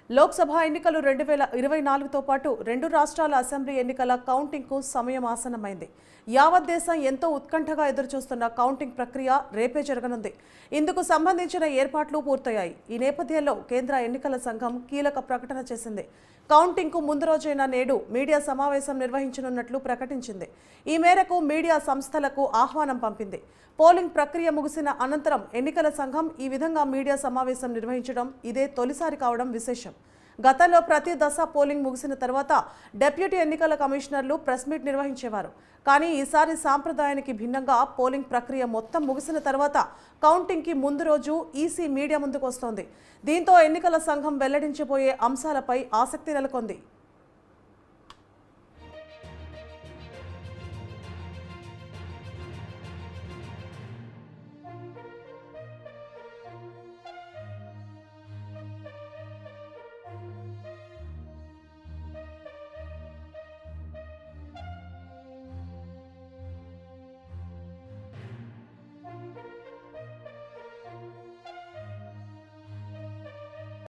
లోక్సభ ఎన్నికలు 2024తో పాటు రెండు రాష్ట్రాల అసెంబ్లీ ఎన్నికల కౌంటింగ్కు సమయం ఆసన్నమైంది. యావత్ దేశం ఎంతో ఉత్కంఠగా ఎదురుచూస్తున్న కౌంటింగ్ ప్రక్రియ రేపే జరగనుంది. ఇందుకు సంబంధించిన ఏర్పాట్లు పూర్తయ్యాయి. ఈ నేపథ్యంలో కేంద్ర ఎన్నికల సంఘం కీలక ప్రకటన చేసింది. కౌంటింగ్కు ముందు రోజైన నేడు మీడియా సమావేశం నిర్వహించనున్నట్లు ప్రకటించింది. ఈ మేరకు మీడియా సంస్థలకు ఆహ్వానం పంపింది. పోలింగ్ ప్రక్రియ ముగిసిన అనంతరం ఎన్నికల సంఘం ఈ విధంగా మీడియా సమావేశం నిర్వహించడం ఇదే తొలిసారి కావడం విశేషం. గతంలో ప్రతి దశ పోలింగ్ ముగిసిన తర్వాత డెప్యూటీ ఎన్నికల కమిషనర్లు ప్రెస్ మీట్ నిర్వహించేవారు. కానీ ఈసారి సాంప్రదాయానికి భిన్నంగా పోలింగ్ ప్రక్రియ మొత్తం ముగిసిన తర్వాత కౌంటింగ్కి ముందు రోజు ఈసీ మీడియా ముందుకు వస్తోంది. దీంతో ఎన్నికల సంఘం వెల్లడించబోయే అంశాలపై ఆసక్తి నెలకొంది.